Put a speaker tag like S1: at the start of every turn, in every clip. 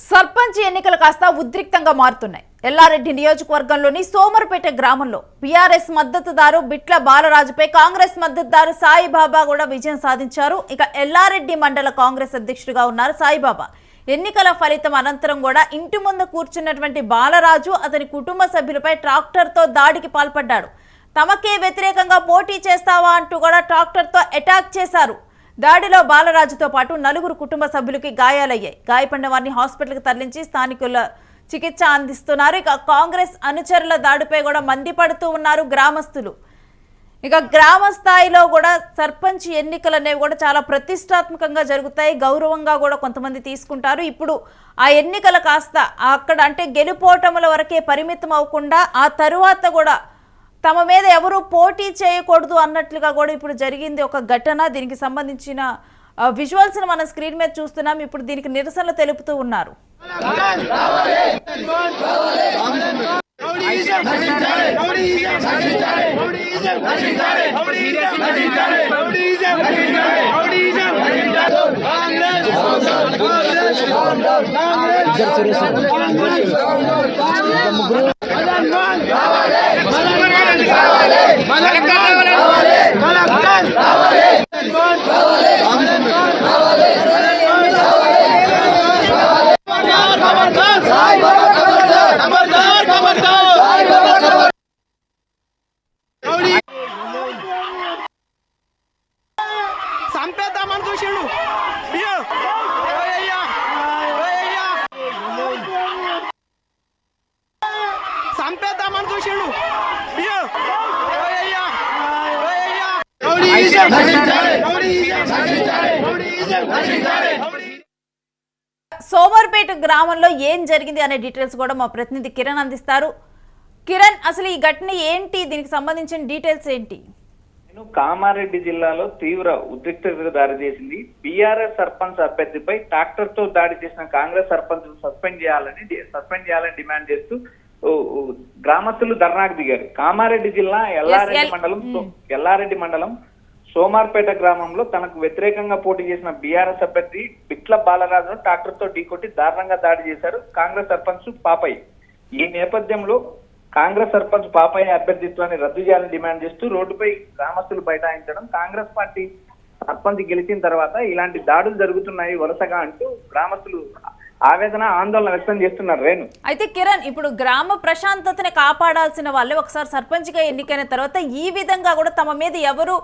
S1: సర్పంచ్ ఎన్నికలు కాస్త ఉద్రిక్తంగా మారుతున్నాయి. ఎల్లారెడ్డి నియోజకవర్గంలోని సోమర్పేట గ్రామంలో బీఆర్ఎస్ మద్దతుదారు బిట్ల బాలరాజుపై కాంగ్రెస్ మద్దతుదారు సాయిబాబా కూడా విజయం సాధించారు. ఇక ఎల్లారెడ్డి మండల కాంగ్రెస్ అధ్యక్షుడిగా ఉన్నారు సాయిబాబా. ఎన్నికల ఫలితం అనంతరం కూడా ఇంటి ముందు కూర్చున్నటువంటి బాలరాజు అతని కుటుంబ సభ్యులపై ట్రాక్టర్తో దాడికి పాల్పడ్డాడు. తమకే వ్యతిరేకంగా పోటీ చేస్తావా అంటూ కూడా ట్రాక్టర్తో అటాక్ చేశారు. దాడిలో బాలరాజుతో పాటు 4 కుటుంబ సభ్యులకి గాయాలయ్యాయి. గాయపడిన వారిని హాస్పిటల్కి తరలించి స్థానికుల చికిత్స అందిస్తున్నారు. ఇక కాంగ్రెస్ అనుచరుల దాడిపై కూడా మండిపడుతూ ఉన్నారు గ్రామస్తులు. ఇక గ్రామ స్థాయిలో కూడా సర్పంచ్ ఎన్నికలు అనేవి కూడా చాలా ప్రతిష్టాత్మకంగా జరుగుతాయి. గౌరవంగా కూడా కొంతమంది తీసుకుంటారు. ఇప్పుడు ఆ ఎన్నికలు కాస్త అక్కడ అంటే గెలుపోటముల వరకే పరిమితం అవ్వకుండా ఆ తరువాత కూడా తమ మీద ఎవరు పోటీ చేయకూడదు అన్నట్లుగా కూడా ఇప్పుడు జరిగింది ఒక ఘటన. దీనికి సంబంధించిన విజువల్స్ మనం స్క్రీన్ మీద చూస్తున్నాం. ఇప్పుడు దీనికి నిరసనలు తెలుపుతూ ఉన్నారు.
S2: సంపేద్దామని చూసిండు. సంపేద్దామని చూసిండు.
S1: సోమర్పేట గ్రామంలో ఏం జరిగింది అనే డీటెయిల్స్ కూడా మా ప్రతినిధి కిరణ్ అందిస్తారు. కిరణ్, అసలు ఈ ఘటన ఏంటి, దీనికి సంబంధించిన డీటెయిల్స్ ఏంటి?
S3: కామారెడ్డి జిల్లాలో తీవ్ర ఉద్రిక్తతకు దారితీసింది. బీఆర్ఎస్ సర్పంచ్ అభ్యర్థిపై ట్రాక్టర్ తో దాడి చేసిన కాంగ్రెస్ సర్పంచ్ సస్పెండ్ చేయాలని డిమాండ్ చేస్తూ గ్రామస్తులు ధర్నాకు దిగారు. కామారెడ్డి జిల్లా ఎల్లారెడ్డి మండలం సోమార్పేట గ్రామంలో తనకు వ్యతిరేకంగా పోటీ చేసిన బీఆర్ఎస్ అభ్యర్థి బిట్ల బాలరాజును ట్రాక్టర్ తో ఢీకొట్టి దారుణంగా దాడి చేశారు కాంగ్రెస్ సర్పంచ్ పాపయ్య. ఈ నేపథ్యంలో కాంగ్రెస్ సర్పంచ్ పాపయ్య అభ్యర్థిత్వాన్ని రద్దు చేయాలని డిమాండ్ చేస్తూ రోడ్డుపై గ్రామస్తులు బైఠాయించడం, కాంగ్రెస్ పార్టీ సర్పంచ్ గెలిచిన తర్వాత ఇలాంటి దాడులు జరుగుతున్నాయి వరుసగా అంటూ గ్రామస్తులు ఆవేదన ఆందోళన వ్యక్తం చేస్తున్నారు. రేణు,
S1: అయితే కిరణ్, ఇప్పుడు గ్రామ ప్రశాంతతని కాపాడాల్సిన వాళ్ళే ఒకసారి సర్పంచ్ గా ఎన్నికైన తర్వాత ఈ విధంగా కూడా తమ మీద ఎవరు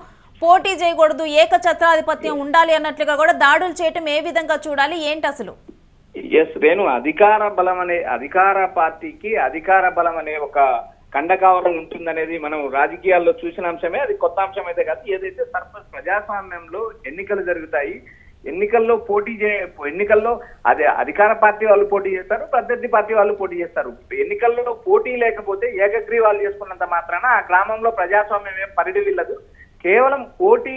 S1: పోటీ చేయకూడదు, ఏకఛత్రాధిపత్యం ఉండాలి అన్నట్లుగా కూడా దాడులు చేయటం ఏ విధంగా చూడాలి, ఏంటి అసలు?
S3: రేణు, అధికార పార్టీకి అధికార బలం అనే ఒక కండకావరం ఉంటుందనేది మనం రాజకీయాల్లో చూసిన అంశమే. అది కొత్త అంశం అయితే కాదు. ఏదైతే సర్పంచ్ ప్రజాస్వామ్యంలో ఎన్నికలు జరుగుతాయి, ఎన్నికల్లో అదే అధికార పార్టీ వాళ్ళు పోటీ చేస్తారు, ప్రత్యర్థి పార్టీ వాళ్ళు పోటీ చేస్తారు. ఎన్నికల్లో పోటీ లేకపోతే ఏకగ్రీవాలు చేసుకున్నంత మాత్రాన ఆ గ్రామంలో ప్రజాస్వామ్యం ఏం పరిధి వీళ్ళదు. కేవలం పోటీ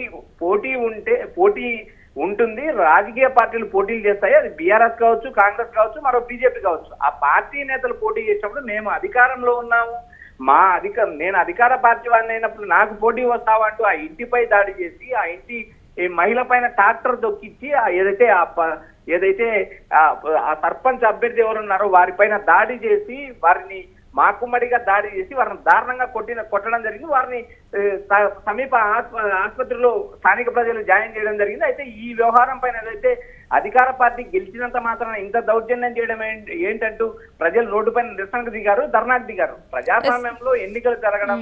S3: ఉంటుంది. రాజకీయ పార్టీలు పోటీలు చేస్తాయి. అది బీఆర్ఎస్ కావచ్చు, కాంగ్రెస్ కావచ్చు, మరో బీజేపీ కావచ్చు. ఆ పార్టీ నేతలు పోటీ చేసినప్పుడు మేము అధికారంలో ఉన్నాము, నేను అధికార పార్టీ వాడిని అయినప్పుడు నాకు పోటీ వస్తావా అంటూ ఆ ఇంటిపై దాడి చేసి ఆ ఇంటి మహిళ పైన ట్రాక్టర్ దొక్కించి ఏదైతే ఆ సర్పంచ్ అభ్యర్థి ఎవరున్నారో వారిపైన దాడి చేసి వారిని మాకుమ్మడిగా దాడి చేసి వారిని దారుణంగా కొట్టడం జరిగింది. వారిని సమీప ఆసుపత్రిలో స్థానిక ప్రజలు జాయిన్ చేయడం జరిగింది. అయితే ఈ వ్యవహారం పైన ఏదైతే అధికార పార్టీ గెలిచినంత మాత్రం ఇంత దౌర్జన్యం చేయడం ఏంటంటూ ప్రజలు రోడ్డు పైన నిరసనకు దిగారు, ధర్నాకు దిగారు. ప్రజాస్వామ్యంలో ఎన్నికలు జరగడం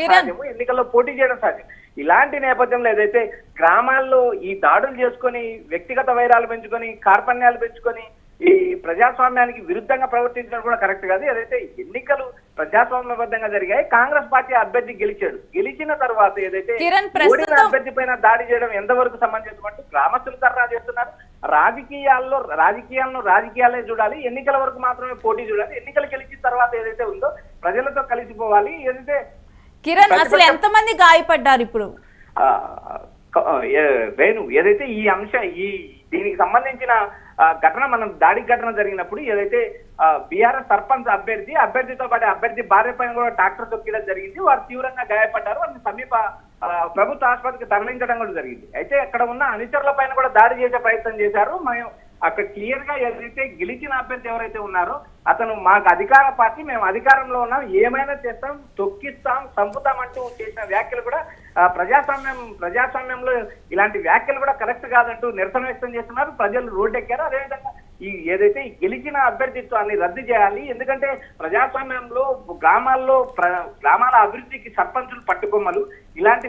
S3: సాధ్యము, ఎన్నికల్లో పోటీ చేయడం సాధ్యం. ఇలాంటి నేపథ్యంలో ఏదైతే గ్రామాల్లో ఈ దాడులు చేసుకొని వ్యక్తిగత వైరాలు పెంచుకొని కార్పణ్యాలు పెంచుకొని ఈ ప్రజాస్వామ్యానికి విరుద్ధంగా ప్రవర్తించడం కూడా కరెక్ట్ కాదు. ఏదైతే ఎన్నికలు ప్రజాస్వామ్యబద్ధంగా జరిగాయి, కాంగ్రెస్ పార్టీ అభ్యర్థి గెలిచిన తర్వాత ఏదైతే ఓడిన అభ్యర్థి పైన దాడి చేయడం ఎంతవరకు సమంజసం అంటూ గ్రామస్తులు ధర్నా చేస్తున్నారు. రాజకీయాలే చూడాలి, ఎన్నికల వరకు మాత్రమే పోటీ చూడాలి. ఎన్నికలు గెలిచిన తర్వాత ఏదైతే ఉందో ప్రజలతో కలిసిపోవాలి. ఏదైతే
S1: కిరణ్, అసలు ఎంతమంది గాయపడ్డారు ఇప్పుడు?
S3: రేణు, ఏదైతే దీనికి సంబంధించిన ఘటన దాడి ఘటన జరిగినప్పుడు ఏదైతే బీఆర్ఎస్ సర్పంచ్ అభ్యర్థితో పాటు అభ్యర్థి భార్య పైన కూడా ట్రాక్టర్ తొక్కడం జరిగింది. వారు తీవ్రంగా గాయపడ్డారు. వారిని సమీప ప్రభుత్వ ఆసుపత్రికి తరలించడం కూడా జరిగింది. అయితే అక్కడ ఉన్న అనుచరుల పైన కూడా దాడి చేసే ప్రయత్నం చేశారు. అక్కడ క్లియర్ గా ఏదైతే గెలిచిన అభ్యర్థి ఎవరైతే ఉన్నారో అతను మాకు అధికార పార్టీ, మేము అధికారంలో ఉన్నాం, ఏమైనా చేస్తాం, తొక్కిస్తాం, చంపుతాం అంటూ చేసిన వ్యాఖ్యలు కూడా ప్రజాస్వామ్యంలో ఇలాంటి వ్యాఖ్యలు కూడా కరెక్ట్ కాదంటూ నిరసన వ్యక్తం చేస్తున్నారు. ప్రజలు రోడ్డెక్కారు. అదేవిధంగా ఏదైతే ఈ గెలిచిన అభ్యర్థిత్వాన్ని రద్దు చేయాలి. ఎందుకంటే ప్రజాస్వామ్యంలో గ్రామాల అభివృద్ధికి సర్పంచులు పట్టుకొమ్మలు. ఇలాంటి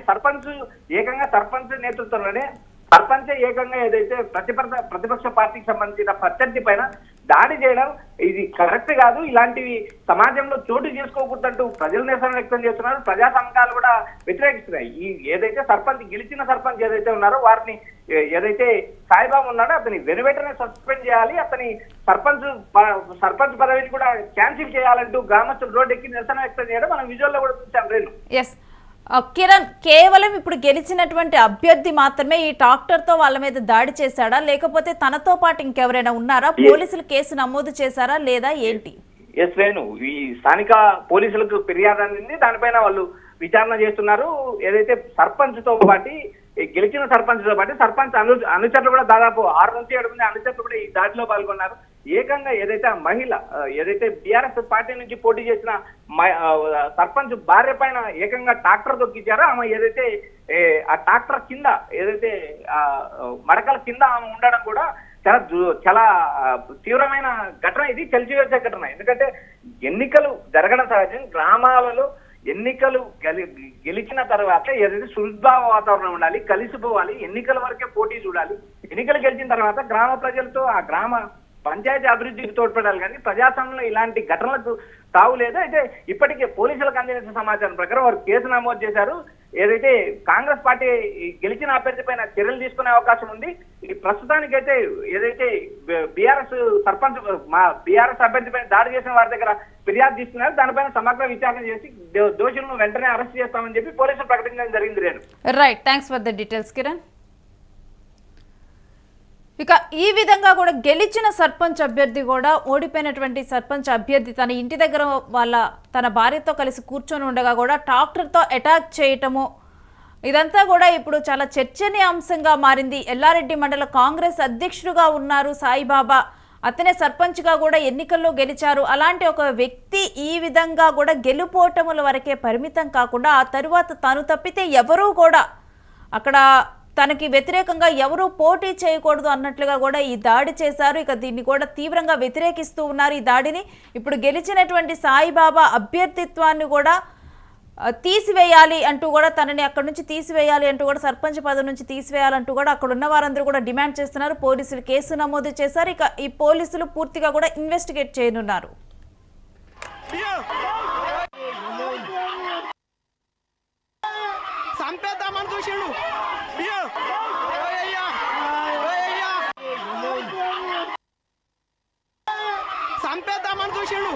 S3: ఏకంగా సర్పంచ్ నేతృత్వంలోనే సర్పంచే ఏకంగా ఏదైతే ప్రతిపక్ష పార్టీకి సంబంధించిన ప్రత్యర్థి పైన దాడి చేయడం ఇది కరెక్ట్ కాదు. ఇలాంటివి సమాజంలో చోటు చేసుకోకూడదంటూ ప్రజలు నిరసన వ్యక్తం చేస్తున్నారు. ప్రజా సంఘాలు కూడా వ్యతిరేకిస్తున్నాయి. ఏదైతే గెలిచిన సర్పంచ్ ఏదైతే ఉన్నారో వారిని ఏదైతే సాయిబాబు ఉన్నాడో అతని వెనువెంటనే సస్పెండ్ చేయాలి, అతని సర్పంచ్ పదవిని కూడా క్యాన్సిల్ చేయాలంటూ గ్రామస్తులు రోడ్డు ఎక్కి నిరసన వ్యక్తం చేయడం మనం విజువల్లో కూడా చూసాం.
S1: కిరణ్, కేవలం ఇప్పుడు గెలిచినటువంటి అభ్యర్థి మాత్రమే ఈ ట్రాక్టర్ తో వాళ్ళ మీద దాడి చేశాడా, లేకపోతే తనతో పాటు ఇంకెవరైనా ఉన్నారా? పోలీసులు కేసు నమోదు చేశారా లేదా ఏంటి?
S3: ఎస్ వేణు, ఈ స్థానిక పోలీసులకు ఫిర్యాదు అందింది. దానిపైన వాళ్ళు విచారణ చేస్తున్నారు. ఏదైతే సర్పంచ్ తో పాటు గెలిచిన సర్పంచ్ తో పాటు సర్పంచ్ అనుచరులు కూడా దాదాపు 6 నుంచి 7 మంది అనుచరులు కూడా ఈ దాడిలో పాల్గొన్నారు. ఏకంగా ఏదైతే మహిళ ఏదైతే బీఆర్ఎస్ పార్టీ నుంచి పోటీ చేసిన సర్పంచ్ భార్య పైన ఏకంగా ట్రాక్టర్ తొక్కించారో ఆమె ఏదైతే ఆ ట్రాక్టర్ కింద ఏదైతే మడకల కింద ఆమె ఉండడం కూడా చాలా తీవ్రమైన ఘటన. ఇది కలిసివేసే ఘటన. ఎందుకంటే ఎన్నికలు జరగడం సహజం. గ్రామాలలో ఎన్నికలు గెలిచిన తర్వాత ఏదైతే సుద్భావ వాతావరణం ఉండాలి, కలిసిపోవాలి, ఎన్నికల వరకే పోటీ చూడాలి. ఎన్నికలు గెలిచిన తర్వాత గ్రామ ప్రజలతో ఆ గ్రామ పంచాయతీ అభివృద్ధికి తోడ్పడాలి. కానీ ప్రజాస్వామ్యంలో ఇలాంటి ఘటనలకు తావు లేదు. అయితే ఇప్పటికే పోలీసులకు అందిన సమాచారం ప్రకారం వారు కేసు నమోదు చేశారు. ఏదైతే కాంగ్రెస్ పార్టీ గెలిచిన అభ్యర్థి పైన చర్యలు తీసుకునే అవకాశం ఉంది. ఈ ప్రస్తుతానికైతే ఏదైతే బీఆర్ఎస్ అభ్యర్థి పైన దాడి చేసిన వారి దగ్గర ఫిర్యాదు తీసుకున్నారు. దానిపైన సమగ్ర విచారణ చేసి దోషులను వెంటనే అరెస్ట్ చేస్తామని చెప్పి పోలీసులు ప్రకటించడం జరిగింది.
S1: Right, thanks for the details Kiran. ఇక ఈ విధంగా కూడా గెలిచిన సర్పంచ్ అభ్యర్థి కూడా ఓడిపోయినటువంటి సర్పంచ్ అభ్యర్థి తన ఇంటి దగ్గర తన భార్యతో కలిసి కూర్చొని ఉండగా కూడా ట్రాక్టర్తో అటాక్ చేయటము, ఇదంతా కూడా ఇప్పుడు చాలా చర్చనీయాంశంగా మారింది. ఎల్లారెడ్డి మండల కాంగ్రెస్ అధ్యక్షుడుగా ఉన్నారు సాయిబాబా, అతనే సర్పంచ్గా కూడా ఎన్నికల్లో గెలిచారు. అలాంటి ఒక వ్యక్తి ఈ విధంగా కూడా గెలుపోటముల వరకే పరిమితం కాకుండా ఆ తరువాత తను తప్పితే ఎవరూ కూడా అక్కడ తనకి వ్యతిరేకంగా ఎవరూ పోటీ చేయకూడదు అన్నట్లుగా కూడా ఈ దాడి చేశారు. ఇక దీన్ని కూడా తీవ్రంగా వ్యతిరేకిస్తూ ఉన్నారు. ఈ దాడిని ఇప్పుడు గెలిచినటువంటి సాయిబాబా అభ్యర్థిత్వాన్ని కూడా తీసివేయాలి అంటూ కూడా, తనని అక్కడి నుంచి తీసివేయాలి అంటూ కూడా, సర్పంచ్ పదవి నుంచి తీసివేయాలంటూ కూడా అక్కడ ఉన్న వారందరూ కూడా డిమాండ్ చేస్తున్నారు. పోలీసులు కేసు నమోదు చేశారు. ఇక ఈ పోలీసులు పూర్తిగా కూడా ఇన్వెస్టిగేట్ చేయనున్నారు.
S2: సంపేద్దామని చూసిండు. సంపేద్దామని చూసిండు.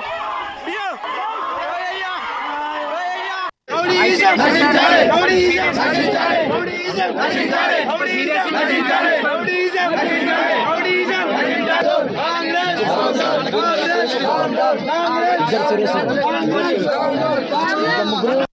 S4: కాంగ్రెస్